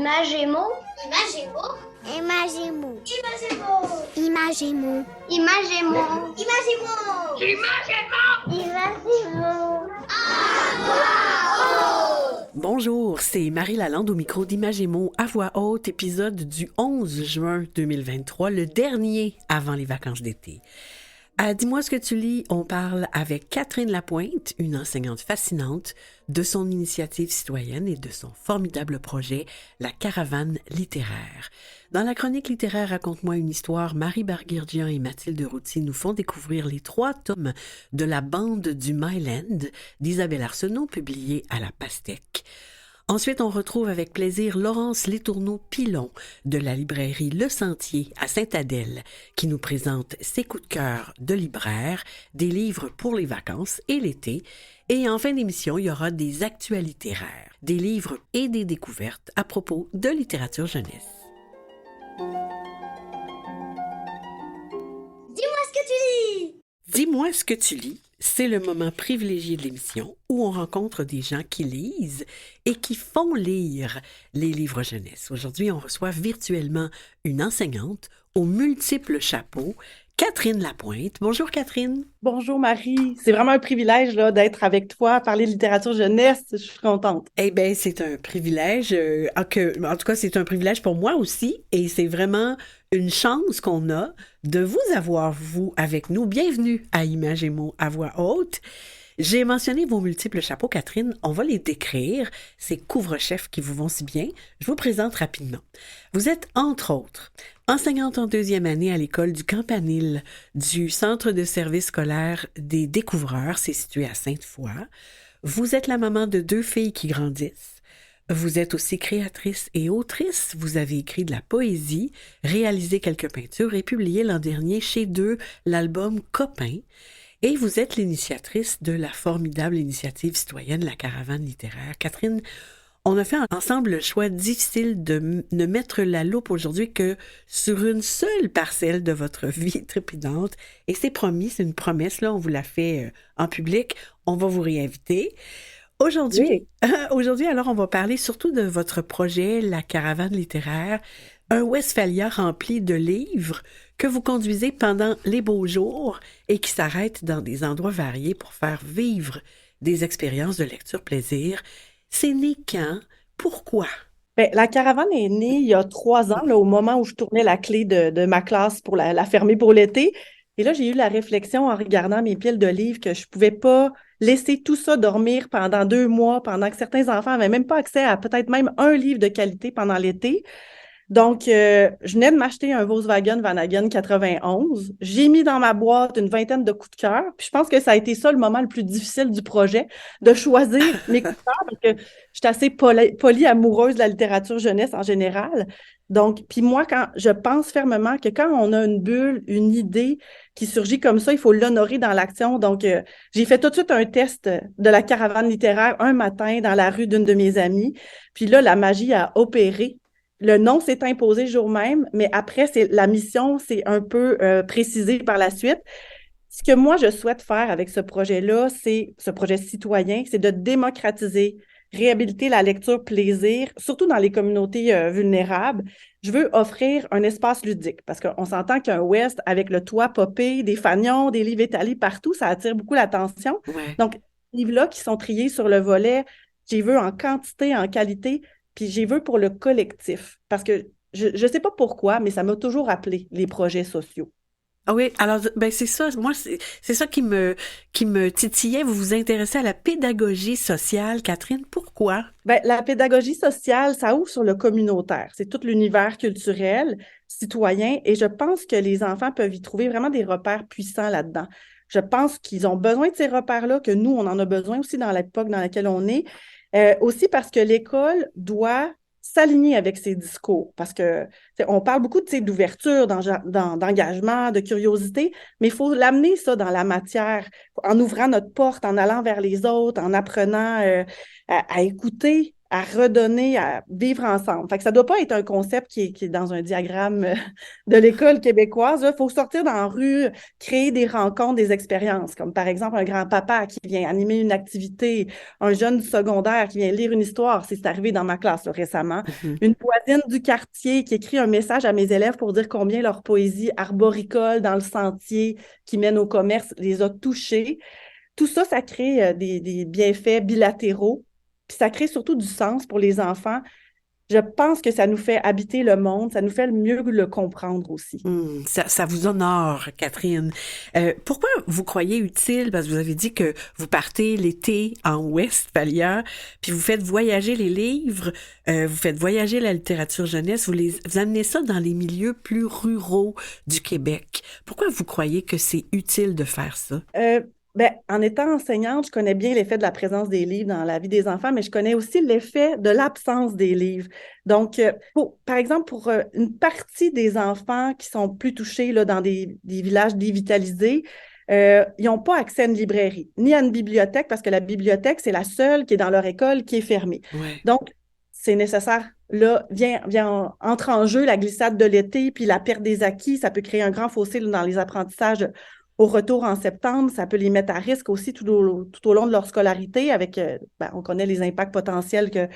Imagemo. Imagemo. Imagemo. Imagemo. Imagemo. Imagemo. Imagemo. Bonjour, c'est Marie Lalande au micro d'Imagemo à voix haute, épisode du 11 juin 2023, le dernier avant les vacances d'été. À Dis-moi ce que tu lis, on parle avec Catherine Lapointe, une enseignante fascinante, de son initiative citoyenne et de son formidable projet, la Caravane littéraire. Dans la chronique littéraire Raconte-moi une histoire, Marie Barguirgian et Mathilde Routy nous font découvrir les 3 tomes de La Bande du Myland d'Isabelle Arsenault, publié à La Pastèque. Ensuite, on retrouve avec plaisir Laurence Letourneau-Pilon de la librairie Le Sentier à Sainte-Adèle qui nous présente ses coups de cœur de libraire, des livres pour les vacances et l'été. Et en fin d'émission, il y aura des actualités rares, des livres et des découvertes à propos de littérature jeunesse. Dis-moi ce que tu lis. Dis-moi ce que tu lis. C'est le moment privilégié de l'émission où on rencontre des gens qui lisent et qui font lire les livres jeunesse. Aujourd'hui, on reçoit virtuellement une enseignante aux multiples chapeaux, Catherine Lapointe. Bonjour Catherine. Bonjour Marie, c'est vraiment un privilège là, d'être avec toi, parler de littérature jeunesse, je suis contente. Eh bien, c'est un privilège, en tout cas, c'est un privilège pour moi aussi, et c'est vraiment une chance qu'on a de vous avoir, vous, avec nous. Bienvenue à Imagemo à voix haute. J'ai mentionné vos multiples chapeaux, Catherine. On va les décrire, ces couvre-chefs qui vous vont si bien. Je vous présente rapidement. Vous êtes, entre autres, enseignante en 2e année à l'école du Campanile du Centre de service scolaire des découvreurs, c'est situé à Sainte-Foy. Vous êtes la maman de 2 filles qui grandissent. Vous êtes aussi créatrice et autrice. Vous avez écrit de la poésie, réalisé quelques peintures et publié l'an dernier chez Deux l'album Copain. Et vous êtes l'initiatrice de la formidable initiative citoyenne La Caravane littéraire. Catherine, on a fait ensemble le choix difficile de ne mettre la loupe aujourd'hui que sur une seule parcelle de votre vie trépidante. Et c'est promis, c'est une promesse, là, on vous l'a fait en public. On va vous réinviter. Aujourd'hui, alors, on va parler surtout de votre projet, La Caravane littéraire, un Westphalia rempli de livres que vous conduisez pendant les beaux jours et qui s'arrête dans des endroits variés pour faire vivre des expériences de lecture plaisir. C'est né quand? Pourquoi? Ben, la caravane est née il y a 3 ans, là, au moment où je tournais la clé de ma classe pour la fermer pour l'été. Et là, j'ai eu la réflexion en regardant mes piles de livres que je pouvais pas laisser tout ça dormir pendant 2 mois, pendant que certains enfants n'avaient même pas accès à peut-être même un livre de qualité pendant l'été. Donc, je venais de m'acheter un Volkswagen Vanagon 91. J'ai mis dans ma boîte une 20aine de coups de cœur. Puis je pense que ça a été ça le moment le plus difficile du projet, de choisir mes coups de cœur, parce que je suis assez polyamoureuse de la littérature jeunesse en général. Donc, puis moi, quand je pense fermement que quand on a une bulle, une idée qui surgit comme ça, il faut l'honorer dans l'action. Donc, j'ai fait tout de suite un test de la caravane littéraire un matin dans la rue d'une de mes amies. Puis là, la magie a opéré. Le nom s'est imposé le jour même, mais après, la mission s'est un peu précisée par la suite. Ce que moi, je souhaite faire avec ce projet-là, ce projet citoyen, c'est de démocratiser, réhabiliter la lecture plaisir, surtout dans les communautés vulnérables. Je veux offrir un espace ludique parce qu'on s'entend qu'un West, avec le toit popé, des fanions, des livres étalés partout, ça attire beaucoup l'attention. Ouais. Donc, les livres-là qui sont triés sur le volet, j'y veux en quantité, en qualité, puis j'y veux pour le collectif. Parce que je ne sais pas pourquoi, mais ça m'a toujours appelé les projets sociaux. Ah oui, alors ben c'est ça, moi c'est ça qui me titillait. Vous vous intéressez à la pédagogie sociale, Catherine, pourquoi? Ben, la pédagogie sociale, ça ouvre sur le communautaire. C'est tout l'univers culturel, citoyen, et je pense que les enfants peuvent y trouver vraiment des repères puissants là-dedans. Je pense qu'ils ont besoin de ces repères-là, que nous, on en a besoin aussi dans l'époque dans laquelle on est. Aussi parce que l'école doit s'aligner avec ses discours, parce que on parle beaucoup d'ouverture, d'engagement, de curiosité, mais il faut l'amener ça dans la matière, en ouvrant notre porte, en allant vers les autres, en apprenant à écouter, à redonner, à vivre ensemble. Fait que ça doit pas être un concept qui est dans un diagramme de l'école québécoise. Il faut sortir dans la rue, créer des rencontres, des expériences, comme par exemple un grand-papa qui vient animer une activité, un jeune du secondaire qui vient lire une histoire, c'est arrivé dans ma classe là, récemment, Mhm. une voisine du quartier qui écrit un message à mes élèves pour dire combien leur poésie arboricole dans le sentier qui mène au commerce les a touchés. Tout ça, ça crée des bienfaits bilatéraux, puis ça crée surtout du sens pour les enfants. Je pense que ça nous fait habiter le monde, ça nous fait mieux le comprendre aussi. Ça vous honore, Catherine. Pourquoi vous croyez utile, parce que vous avez dit que vous partez l'été en Westphalia, puis vous faites voyager les livres, vous faites voyager la littérature jeunesse, vous amenez ça dans les milieux plus ruraux du Québec. Pourquoi vous croyez que c'est utile de faire ça? En étant enseignante, je connais bien l'effet de la présence des livres dans la vie des enfants, mais je connais aussi l'effet de l'absence des livres. Donc, par exemple, pour une partie des enfants qui sont plus touchés là, dans des villages dévitalisés, ils n'ont pas accès à une librairie, ni à une bibliothèque, parce que la bibliothèque, c'est la seule qui est dans leur école qui est fermée. Ouais. Donc, c'est nécessaire. Là, entre en jeu la glissade de l'été, puis la perte des acquis. Ça peut créer un grand fossé là, dans les apprentissages au retour en septembre. Ça peut les mettre à risque aussi tout au long de leur scolarité avec, on connaît les impacts potentiels qu'a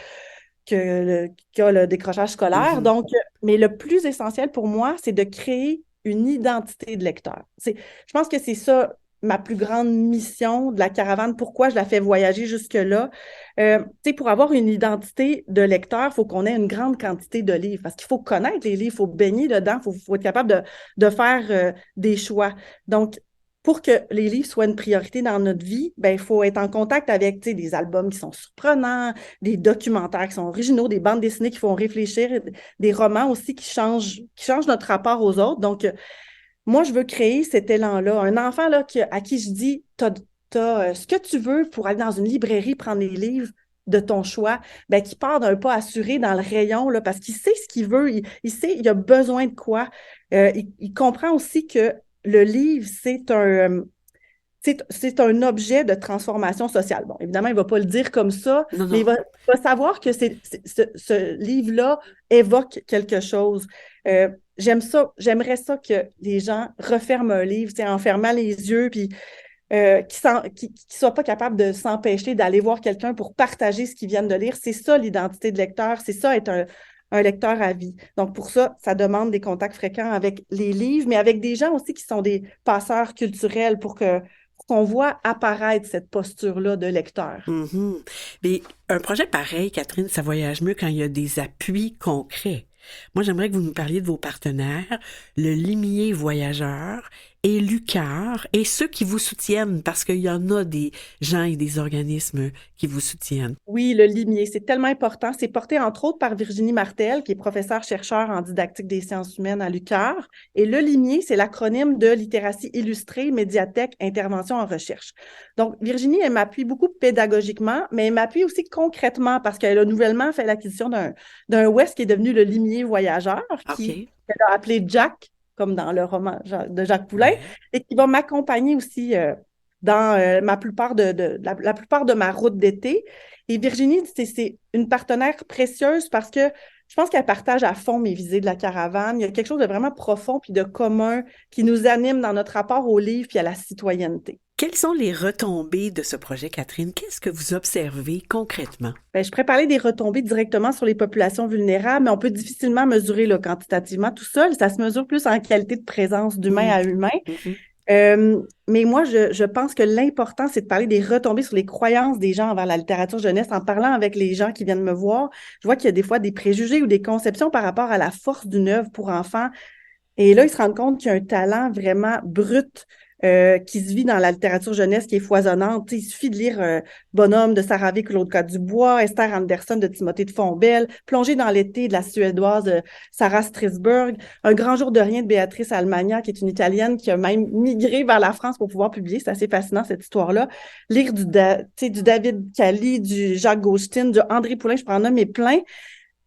le décrochage scolaire. Mhm. Donc, mais le plus essentiel pour moi, c'est de créer une identité de lecteur. Je pense que c'est ça ma plus grande mission de la caravane, pourquoi je la fais voyager jusque-là. Pour avoir une identité de lecteur, il faut qu'on ait une grande quantité de livres, parce qu'il faut connaître les livres, il faut baigner dedans, faut être capable de faire des choix. Donc, pour que les livres soient une priorité dans notre vie, il faut être en contact avec des albums qui sont surprenants, des documentaires qui sont originaux, des bandes dessinées qui font réfléchir, des romans aussi qui changent notre rapport aux autres. Donc, moi, je veux créer cet élan-là. Un enfant là, à qui je dis, t'as ce que tu veux pour aller dans une librairie prendre les livres de ton choix, qui part d'un pas assuré dans le rayon là, parce qu'il sait ce qu'il veut, il sait il a besoin de quoi. Il comprend aussi que le livre, c'est un objet de transformation sociale. Bon, évidemment, il ne va pas le dire comme ça, Non, mais non. il va savoir que ce livre-là évoque quelque chose. J'aimerais ça que les gens referment un livre, en fermant les yeux, puis qu'ils ne soient pas capables de s'empêcher d'aller voir quelqu'un pour partager ce qu'ils viennent de lire. C'est ça l'identité de lecteur, c'est ça être un lecteur à vie. Donc pour ça, ça demande des contacts fréquents avec les livres, mais avec des gens aussi qui sont des passeurs culturels pour qu'on voit apparaître cette posture-là de lecteur. Mhm. Mais un projet pareil, Catherine, ça voyage mieux quand il y a des appuis concrets. Moi, j'aimerais que vous nous parliez de vos partenaires, le Limier Voyageur et l'UQAR, et ceux qui vous soutiennent, parce qu'il y en a des gens et des organismes qui vous soutiennent. Oui, le limier, c'est tellement important. C'est porté entre autres par Virginie Martel, qui est professeure-chercheur en didactique des sciences humaines à l'UQAR. Et le limier, c'est l'acronyme de littératie illustrée, médiathèque, intervention en recherche. Donc, Virginie, elle m'appuie beaucoup pédagogiquement, mais elle m'appuie aussi concrètement parce qu'elle a nouvellement fait l'acquisition d'un West qui est devenu le limier voyageur, OK. qu'elle a appelé Jack, comme dans le roman de Jacques Poulain, Ouais. et qui va m'accompagner aussi dans la plupart de ma route d'été. Et Virginie, c'est une partenaire précieuse parce que je pense qu'elle partage à fond mes visées de la caravane. Il y a quelque chose de vraiment profond puis de commun qui nous anime dans notre rapport au livre puis à la citoyenneté. Quelles sont les retombées de ce projet, Catherine? Qu'est-ce que vous observez concrètement? Je pourrais parler des retombées directement sur les populations vulnérables, mais on peut difficilement mesurer là, quantitativement tout seul. Ça se mesure plus en qualité de présence d'humain à humain. Mhm. Mais moi, je pense que l'important, c'est de parler des retombées sur les croyances des gens envers la littérature jeunesse. En parlant avec les gens qui viennent me voir, je vois qu'il y a des fois des préjugés ou des conceptions par rapport à la force d'une œuvre pour enfants. Et là, ils se rendent compte qu'il y a un talent vraiment brut qui se vit dans la littérature jeunesse qui est foisonnante. Il suffit de lire Bonhomme de Sarah V. Claude Dubois, Esther Anderson de Timothée de Fontbelle, Plonger dans l'été de la Suédoise Sarah Strasberg, Un grand jour de rien de Béatrice Almagna, qui est une Italienne qui a même migré vers la France pour pouvoir publier. C'est assez fascinant, cette histoire-là. Lire du David Cali, du Jacques Gaustin, du André Poulain, je peux en nommer plein.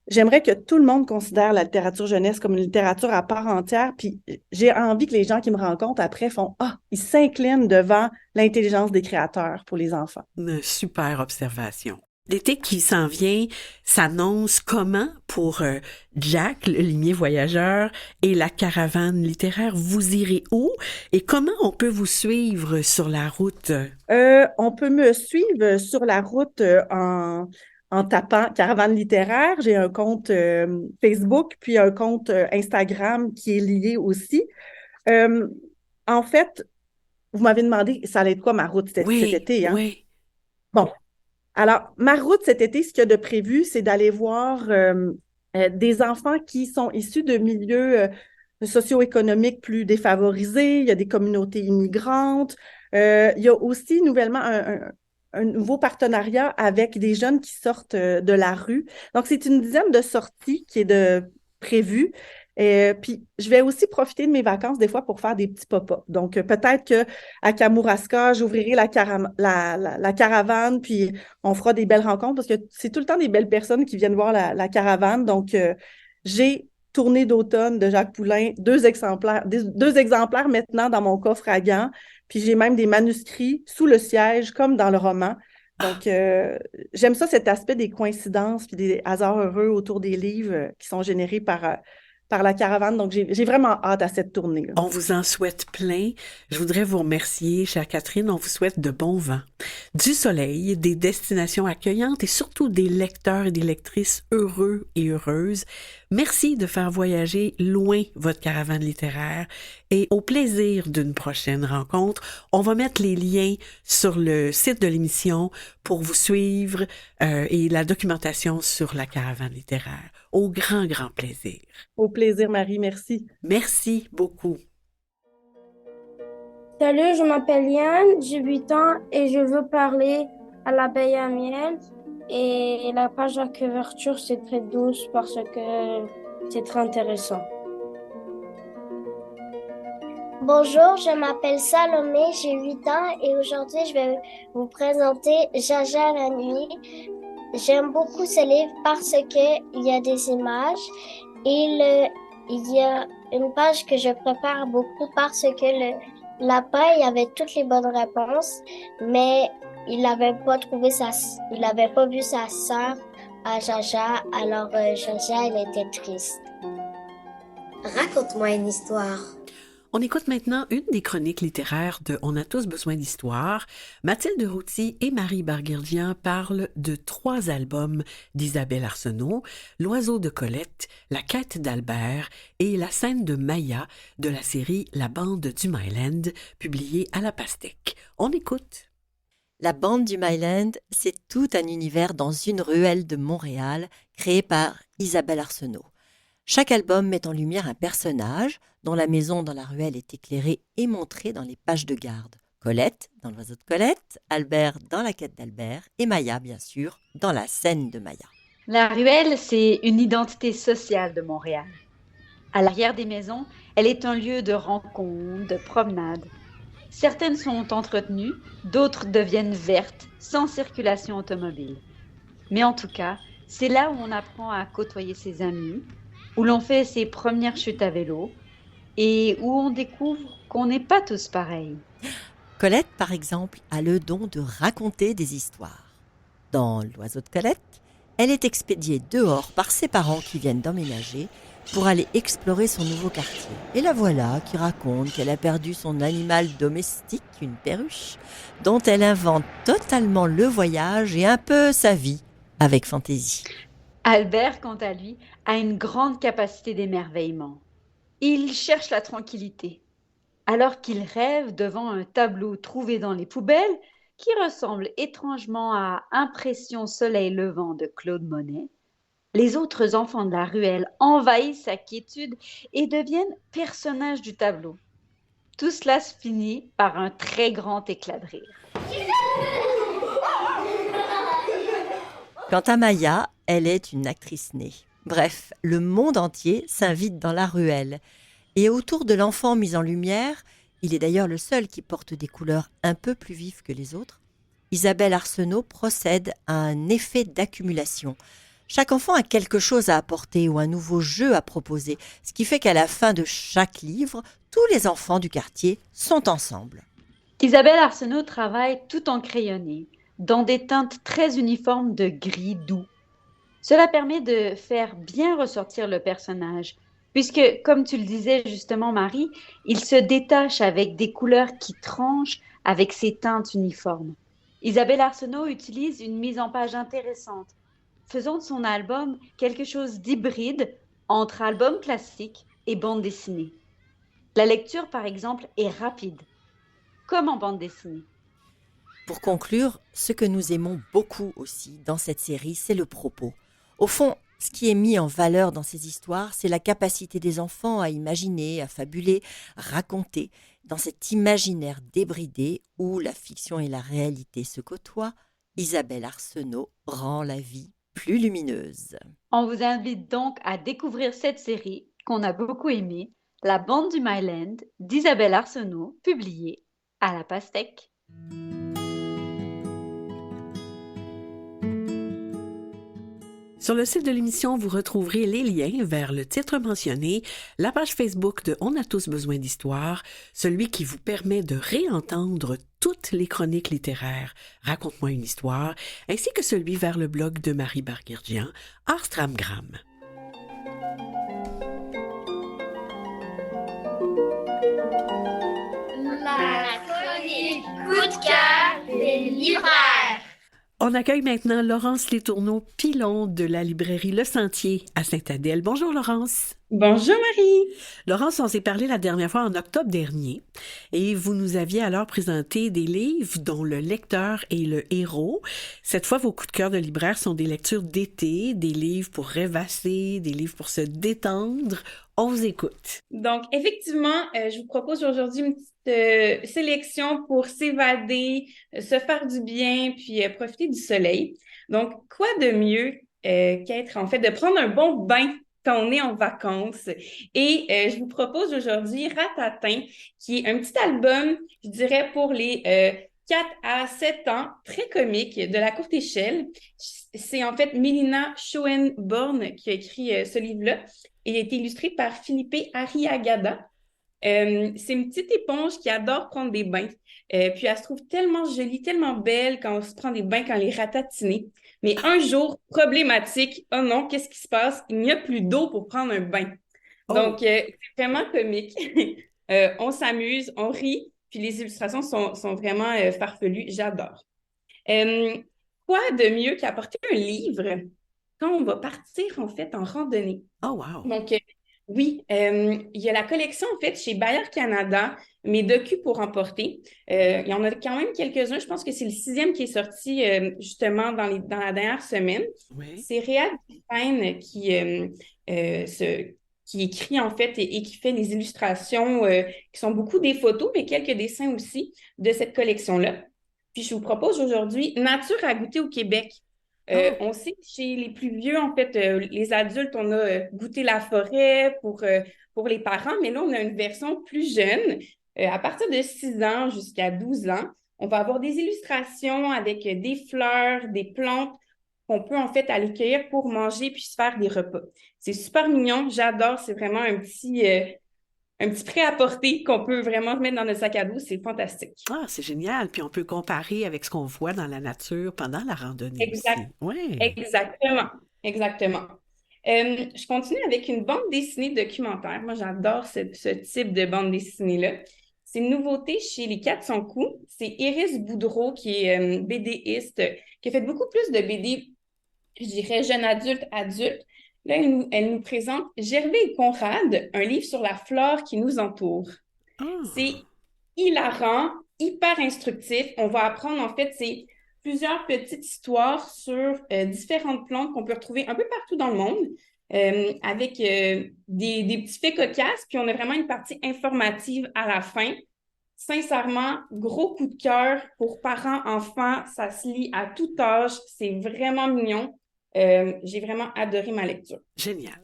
J'aimerais que tout le monde considère la littérature jeunesse comme une littérature à part entière, puis j'ai envie que les gens qui me rencontrent après font « Ah! » Ils s'inclinent devant l'intelligence des créateurs pour les enfants. Une super observation. L'été qui s'en vient s'annonce comment pour Jack, le limier voyageur, et la caravane littéraire? Vous irez où et comment on peut vous suivre sur la route? On peut me suivre sur la route en tapant Caravane littéraire. J'ai un compte Facebook, puis un compte Instagram qui est lié aussi. Euh, En fait, vous m'avez demandé, ça allait être quoi ma route cet été, hein? Oui. Bon, alors, ma route cet été, ce qu'il y a de prévu, c'est d'aller voir des enfants qui sont issus de milieux socio-économiques plus défavorisés. Il y a des communautés immigrantes. Il y a aussi nouvellement un nouveau partenariat avec des jeunes qui sortent de la rue. Donc, c'est une dizaine de sorties qui est prévue. Puis, je vais aussi profiter de mes vacances des fois pour faire des petits pop-up. Donc, peut-être qu'à Kamouraska, j'ouvrirai la caravane, puis on fera des belles rencontres parce que c'est tout le temps des belles personnes qui viennent voir la caravane. Donc, j'ai Tournée d'automne de Jacques Poulain, deux exemplaires maintenant dans mon coffre à gants. Puis j'ai même des manuscrits sous le siège, comme dans le roman. Donc, j'aime ça, cet aspect des coïncidences puis des hasards heureux autour des livres qui sont générés par la caravane. Donc, j'ai vraiment hâte à cette tournée-là. On vous en souhaite plein. Je voudrais vous remercier, chère Catherine. On vous souhaite de bons vents, du soleil, des destinations accueillantes et surtout des lecteurs et des lectrices heureux et heureuses. Merci de faire voyager loin votre caravane littéraire et au plaisir d'une prochaine rencontre. On va mettre les liens sur le site de l'émission pour vous suivre et la documentation sur la caravane littéraire. Au grand, grand plaisir. Au plaisir, Marie. Merci. Merci beaucoup. Salut, je m'appelle Yann, j'ai 8 ans et je veux parler à l'abeille à miel. Et la page de couverture, c'est très douce parce que c'est très intéressant. Bonjour, je m'appelle Salomé, j'ai 8 ans et aujourd'hui je vais vous présenter Jaja la nuit. J'aime beaucoup ce livre parce qu'il y a des images et il y a une page que je prépare beaucoup parce que le lapin il avait toutes les bonnes réponses, mais il n'avait pas vu sa sœur à Jaja, alors Jaja elle était triste. Raconte-moi une histoire. On écoute maintenant une des chroniques littéraires de On a tous besoin d'histoire. Mathilde Routy et Marie Barguirdian parlent de 3 albums d'Isabelle Arsenault, L'oiseau de Colette, La quête d'Albert et La scène de Maya de la série La bande du Myland, publiée à la Pastèque. On écoute. La bande du Myland, c'est tout un univers dans une ruelle de Montréal créé par Isabelle Arsenault. Chaque album met en lumière un personnage dont la maison dans la ruelle est éclairée et montrée dans les pages de garde. Colette dans L'oiseau de Colette, Albert dans La quête d'Albert et Maya, bien sûr, dans La scène de Maya. La ruelle, c'est une identité sociale de Montréal. À l'arrière des maisons, elle est un lieu de rencontre, de promenade. Certaines sont entretenues, d'autres deviennent vertes, sans circulation automobile. Mais en tout cas, c'est là où on apprend à côtoyer ses amis, où l'on fait ses premières chutes à vélo et où on découvre qu'on n'est pas tous pareils. Colette, par exemple, a le don de raconter des histoires. Dans L'oiseau de Colette, elle est expédiée dehors par ses parents qui viennent d'emménager pour aller explorer son nouveau quartier. Et la voilà qui raconte qu'elle a perdu son animal domestique, une perruche, dont elle invente totalement le voyage et un peu sa vie, avec fantaisie. Albert, quant à lui, a une grande capacité d'émerveillement. Il cherche la tranquillité, alors qu'il rêve devant un tableau trouvé dans les poubelles qui ressemble étrangement à Impression soleil levant de Claude Monet. Les autres enfants de la ruelle envahissent sa quiétude et deviennent personnages du tableau. Tout cela se finit par un très grand éclat de rire. Quant à Maya, elle est une actrice née. Bref, le monde entier s'invite dans la ruelle. Et autour de l'enfant mis en lumière, il est d'ailleurs le seul qui porte des couleurs un peu plus vives que les autres, Isabelle Arsenault procède à un effet d'accumulation. Chaque enfant a quelque chose à apporter ou un nouveau jeu à proposer, ce qui fait qu'à la fin de chaque livre, tous les enfants du quartier sont ensemble. Isabelle Arsenault travaille tout en crayonné, dans des teintes très uniformes de gris doux. Cela permet de faire bien ressortir le personnage, puisque, comme tu le disais justement, Marie, il se détache avec des couleurs qui tranchent avec ses teintes uniformes. Isabelle Arsenault utilise une mise en page intéressante, faisant de son album quelque chose d'hybride entre album classique et bande dessinée. La lecture, par exemple, est rapide, comme en bande dessinée. Pour conclure, ce que nous aimons beaucoup aussi dans cette série, c'est le propos. Au fond, ce qui est mis en valeur dans ces histoires, c'est la capacité des enfants à imaginer, à fabuler, raconter. Dans cet imaginaire débridé où la fiction et la réalité se côtoient, Isabelle Arsenault rend la vie plus lumineuse. On vous invite donc à découvrir cette série qu'on a beaucoup aimée, La Bande du Myland d'Isabelle Arsenault, publiée à la Pastèque. Sur le site de l'émission, vous retrouverez les liens vers le titre mentionné, la page Facebook de On a tous besoin d'histoire, celui qui vous permet de réentendre toutes les chroniques littéraires Raconte-moi une histoire, ainsi que celui vers le blog de Marie Barguirgian, Arstramgram. La chronique coup de cœur des libraires. On accueille maintenant Laurence Letourneau-Pilon de la librairie Le Sentier à Sainte-Adèle. Bonjour Laurence. Bonjour Marie. Laurence, on s'est parlé la dernière fois en octobre dernier et vous nous aviez alors présenté des livres dont le lecteur est le héros. Cette fois, vos coups de cœur de libraire sont des lectures d'été, des livres pour rêvasser, des livres pour se détendre. On vous écoute. Donc, effectivement, je vous propose aujourd'hui une petite sélection pour s'évader, se faire du bien, puis profiter du soleil. Donc, quoi de mieux qu'être, en fait, de prendre un bon bain quand on est en vacances. Et je vous propose aujourd'hui Ratatin, qui est un petit album, je dirais, pour les 4 à 7 ans, très comique, de la courte échelle. C'est en fait Mélina Schoenborn qui a écrit ce livre-là. Il a été illustré par Philippe Arriagada. C'est une petite éponge qui adore prendre des bains. Puis elle se trouve tellement jolie, tellement belle quand on se prend des bains, quand elle est ratatinée. Mais un jour, problématique, oh non, qu'est-ce qui se passe? Il n'y a plus d'eau pour prendre un bain. Donc, c'est vraiment comique. On s'amuse, on rit, puis les illustrations sont vraiment farfelues. J'adore. Quoi de mieux qu'apporter un livre quand on va partir, en fait, en randonnée? Oh, wow! Donc, oui, il y a la collection, en fait, chez Bayard Canada, Mes docus pour emporter. Il y en a quand même quelques-uns. Je pense que c'est le 6e qui est sorti justement dans la dernière semaine. Oui. C'est Réal Dufresne qui écrit, en fait, et qui fait des illustrations qui sont beaucoup des photos, mais quelques dessins aussi de cette collection-là. Puis, je vous propose aujourd'hui Nature à goûter au Québec. On sait que chez les plus vieux, en fait, les adultes, on a goûté la forêt pour les parents, mais là, on a une version plus jeune. À partir de 6 ans jusqu'à 12 ans, on va avoir des illustrations avec des fleurs, des plantes qu'on peut en fait aller cueillir pour manger puis se faire des repas. C'est super mignon, j'adore, c'est vraiment un petit prêt-à-porter qu'on peut vraiment mettre dans notre sac à dos, c'est fantastique. Ah, c'est génial. Puis on peut comparer avec ce qu'on voit dans la nature pendant la randonnée aussi. Ouais. Exactement, exactement. Je continue avec une bande dessinée documentaire. Moi, j'adore ce type de bande dessinée-là. C'est une nouveauté chez Les 400 coups. C'est Iris Boudreau qui est BDiste, qui a fait beaucoup plus de BD, je dirais, jeune adulte, adulte. Là, elle nous présente Gervais et Conrad, un livre sur la flore qui nous entoure. C'est hilarant, hyper instructif. On va apprendre, en fait, c'est plusieurs petites histoires sur différentes plantes qu'on peut retrouver un peu partout dans le monde, avec des petits faits cocasses, puis on a vraiment une partie informative à la fin. Sincèrement, gros coup de cœur pour parents, enfants, ça se lit à tout âge, c'est vraiment mignon. J'ai vraiment adoré ma lecture. Génial.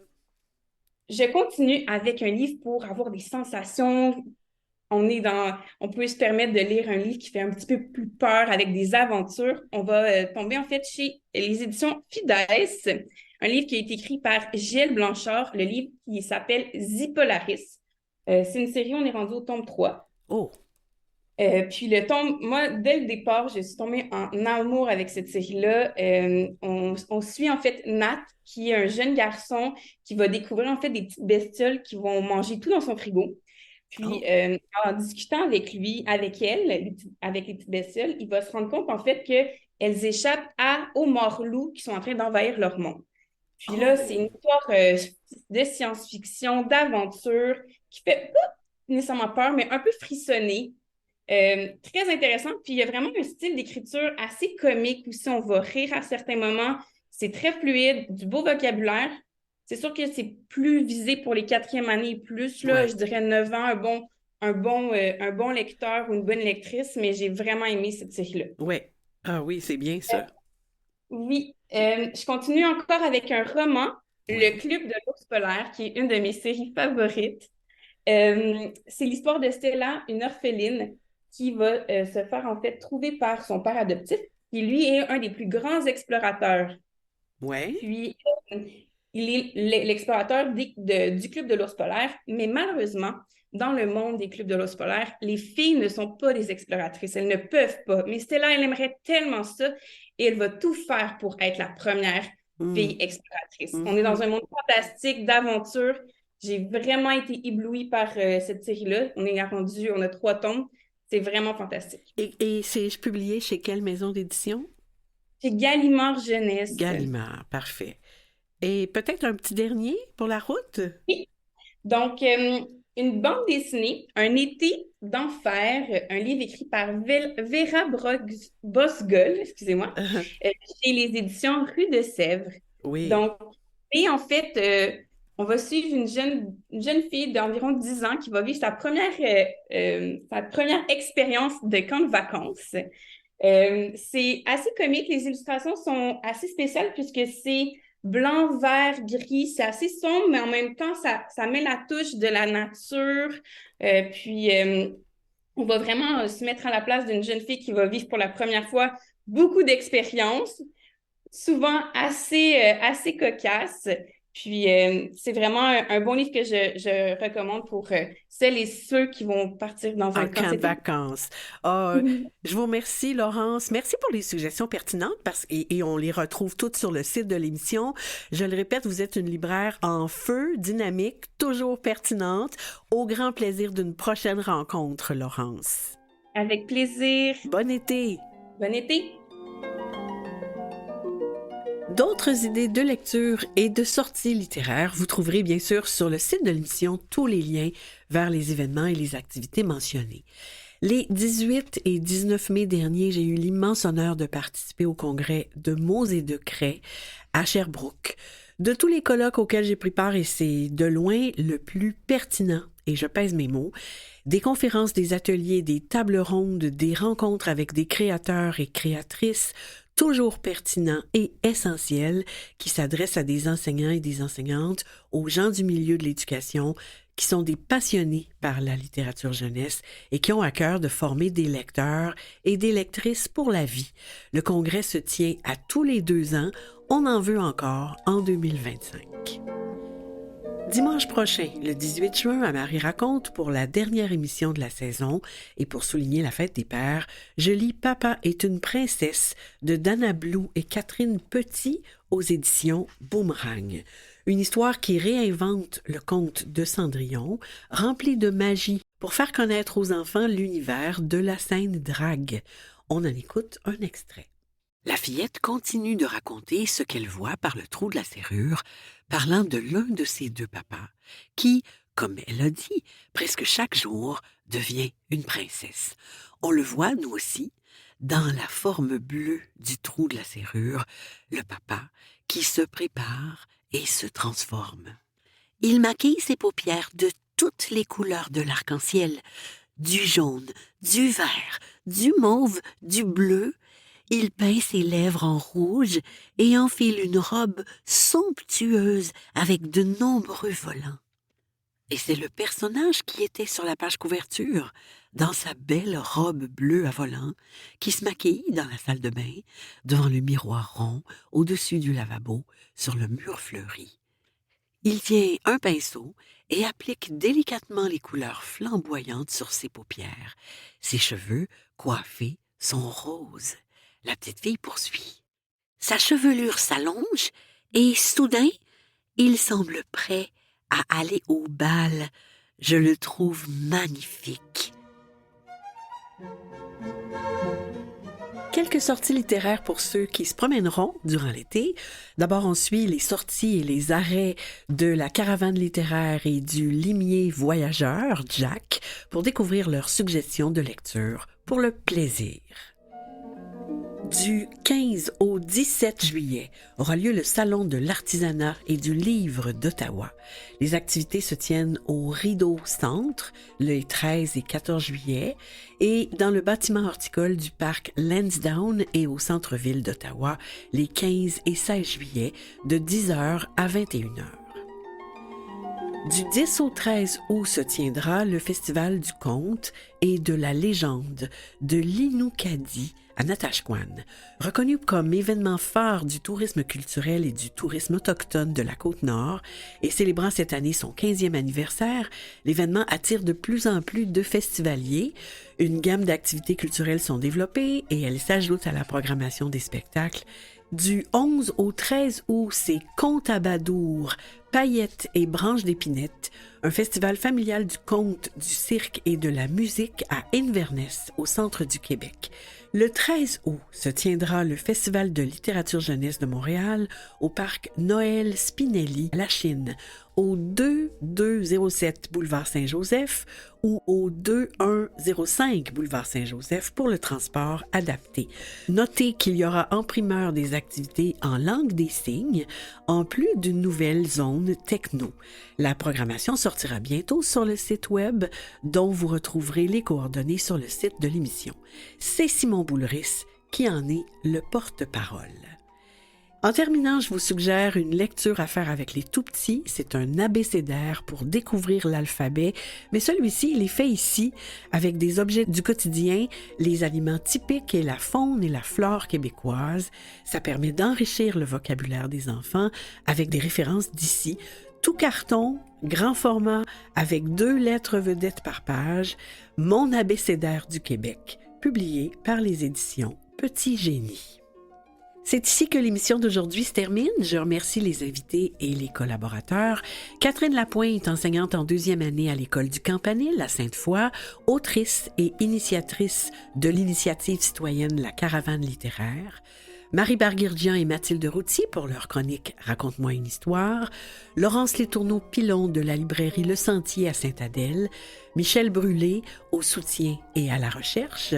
Je continue avec un livre pour avoir des sensations. On peut se permettre de lire un livre qui fait un petit peu plus peur avec des aventures. On va tomber en fait chez les éditions Fides, un livre qui a été écrit par Gilles Blanchard, le livre qui s'appelle Zipolaris. C'est une série, on est rendu au tome 3. Oh! Puis le tome, moi, dès le départ, je suis tombée en amour avec cette série-là. On suit en fait Nat, qui est un jeune garçon qui va découvrir en fait des petites bestioles qui vont manger tout dans son frigo. Puis Oh, en discutant avec lui, avec elle, avec les petites bestioles, il va se rendre compte en fait qu'elles échappent aux morts-loups qui sont en train d'envahir leur monde. Puis là, c'est une histoire de science-fiction, d'aventure, qui fait pas nécessairement peur, mais un peu frissonner. Très intéressant. Puis il y a vraiment un style d'écriture assez comique aussi. On va rire à certains moments. C'est très fluide, du beau vocabulaire. C'est sûr que c'est plus visé pour les quatrièmes années et plus. Là, ouais, je dirais 9 ans, un bon lecteur ou une bonne lectrice, mais j'ai vraiment aimé cette série-là. ouais. Ah oui, c'est bien ça. Oui, je continue encore avec un roman, Le Oui. Club de l'ours polaire, qui est une de mes séries favorites. C'est l'histoire de Stella, une orpheline, qui va se faire en fait trouver par son père adoptif, qui lui est un des plus grands explorateurs. Ouais. Puis, il est l'explorateur du Club de l'ours polaire, mais malheureusement, dans le monde des clubs de l'ours polaire, les filles ne sont pas des exploratrices, elles ne peuvent pas. Mais Stella, elle aimerait tellement ça et elle va tout faire pour être la première Mm. fille exploratrice. On est dans Mhm. un monde fantastique, d'aventure. J'ai vraiment été éblouie par cette série-là. On a 3 tomes. C'est vraiment fantastique. Et c'est publié chez quelle maison d'édition? C'est Gallimard Jeunesse. Gallimard, parfait. Et peut-être un petit dernier pour la route? Oui. Donc, une bande dessinée, Un été d'enfer, un livre écrit par Vera Bosgol, excusez-moi, euh, chez les éditions Rue de Sèvres. Oui. Donc, et en fait, on va suivre une jeune fille d'environ 10 ans qui va vivre sa première expérience de camp de vacances. C'est assez comique, les illustrations sont assez spéciales puisque c'est blanc, vert, gris, c'est assez sombre, mais en même temps, ça met la touche de la nature. Puis, on va vraiment se mettre à la place d'une jeune fille qui va vivre pour la première fois beaucoup d'expériences, souvent assez cocasse. Puis, c'est vraiment un bon livre que je recommande pour celles et ceux qui vont partir dans En un camp camp de cet été. vacances. Ah, je vous remercie, Laurence. Merci pour les suggestions pertinentes et on les retrouve toutes sur le site de l'émission. Je le répète, vous êtes une libraire en feu, dynamique, toujours pertinente. Au grand plaisir d'une prochaine rencontre, Laurence. Avec plaisir. Bon été! Bon été. D'autres idées de lecture et de sorties littéraires, vous trouverez bien sûr sur le site de l'émission tous les liens vers les événements et les activités mentionnés. Les 18 et 19 mai derniers, j'ai eu l'immense honneur de participer au congrès de mots et de craies à Sherbrooke. De tous les colloques auxquels j'ai pris part, et c'est de loin le plus pertinent, et je pèse mes mots, des conférences, des ateliers, des tables rondes, des rencontres avec des créateurs et créatrices, toujours pertinents et essentiels, qui s'adressent à des enseignants et des enseignantes, aux gens du milieu de l'éducation, qui sont des passionnés par la littérature jeunesse et qui ont à cœur de former des lecteurs et des lectrices pour la vie. Le congrès se tient à tous les 2 ans. On en veut encore en 2025. Dimanche prochain, le 18 juin, à Marie raconte, pour la dernière émission de la saison et pour souligner la fête des pères, je lis Papa est une princesse de Dana Blue et Catherine Petit aux éditions Boomerang. Une histoire qui réinvente le conte de Cendrillon, remplie de magie pour faire connaître aux enfants l'univers de la scène drague. On en écoute un extrait. La fillette continue de raconter ce qu'elle voit par le trou de la serrure, parlant de l'un de ses 2 papas, qui, comme elle l'a dit, presque chaque jour devient une princesse. On le voit, nous aussi, dans la forme bleue du trou de la serrure, le papa qui se prépare et se transforme. Il maquille ses paupières de toutes les couleurs de l'arc-en-ciel, du jaune, du vert, du mauve, du bleu. Il peint ses lèvres en rouge et enfile une robe somptueuse avec de nombreux volants. Et c'est le personnage qui était sur la page couverture, dans sa belle robe bleue à volants, qui se maquille dans la salle de bain, devant le miroir rond, au-dessus du lavabo, sur le mur fleuri. Il vient un pinceau et applique délicatement les couleurs flamboyantes sur ses paupières. Ses cheveux, coiffés, sont roses. La petite fille poursuit. Sa chevelure s'allonge et soudain, il semble prêt à aller au bal. Je le trouve magnifique. Quelques sorties littéraires pour ceux qui se promèneront durant l'été. D'abord, on suit les sorties et les arrêts de la caravane littéraire et du limier voyageur, Jack, pour découvrir leurs suggestions de lecture pour le plaisir. Du 15 au 17 juillet aura lieu le Salon de l'artisanat et du livre d'Ottawa. Les activités se tiennent au Rideau Centre les 13 et 14 juillet et dans le bâtiment horticole du parc Lansdowne et au centre-ville d'Ottawa les 15 et 16 juillet de 10h à 21h. Du 10 au 13 août se tiendra le Festival du conte et de la légende de l'Inoukadi à Natashquan. Reconnu comme événement phare du tourisme culturel et du tourisme autochtone de la Côte-Nord et célébrant cette année son 15e anniversaire, l'événement attire de plus en plus de festivaliers. Une gamme d'activités culturelles sont développées et elles s'ajoutent à la programmation des spectacles. Du 11 au 13 août, c'est Conte à Badour, Paillettes et branches d'épinette, un festival familial du conte, du cirque et de la musique à Inverness, au centre du Québec. Le 13 août se tiendra le Festival de littérature jeunesse de Montréal au parc Noël Spinelli à la Chine, au 2207 boulevard Saint-Joseph ou au 2105 boulevard Saint-Joseph pour le transport adapté. Notez qu'il y aura en primeur des activités en langue des signes, en plus d'une nouvelle zone techno. La programmation sortira bientôt sur le site web, dont vous retrouverez les coordonnées sur le site de l'émission. C'est Simon Boulris qui en est le porte-parole. En terminant, je vous suggère une lecture à faire avec les tout-petits. C'est un abécédaire pour découvrir l'alphabet, mais celui-ci, il est fait ici avec des objets du quotidien, les aliments typiques et la faune et la flore québécoise. Ça permet d'enrichir le vocabulaire des enfants avec des références d'ici. Tout carton, grand format, avec 2 lettres vedettes par page, Mon abécédaire du Québec, publié par les éditions Petit Génie. C'est ici que l'émission d'aujourd'hui se termine. Je remercie les invités et les collaborateurs. Catherine Lapointe est enseignante en 2e année à l'École du Campanile à Sainte-Foy, autrice et initiatrice de l'initiative citoyenne La Caravane littéraire. Marie Barguirgian et Mathilde Routier pour leur chronique « Raconte-moi une histoire », Laurence Letourneau-Pilon de la librairie Le Sentier à Sainte-Adèle, Michel Brûlé au soutien et à la recherche,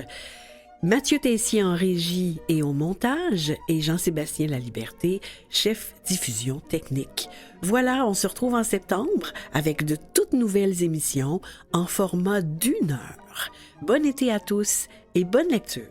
Mathieu Tessier en régie et au montage et Jean-Sébastien Laliberté, chef diffusion technique. Voilà, on se retrouve en septembre avec de toutes nouvelles émissions en format d'1 heure. Bon été à tous et bonne lecture.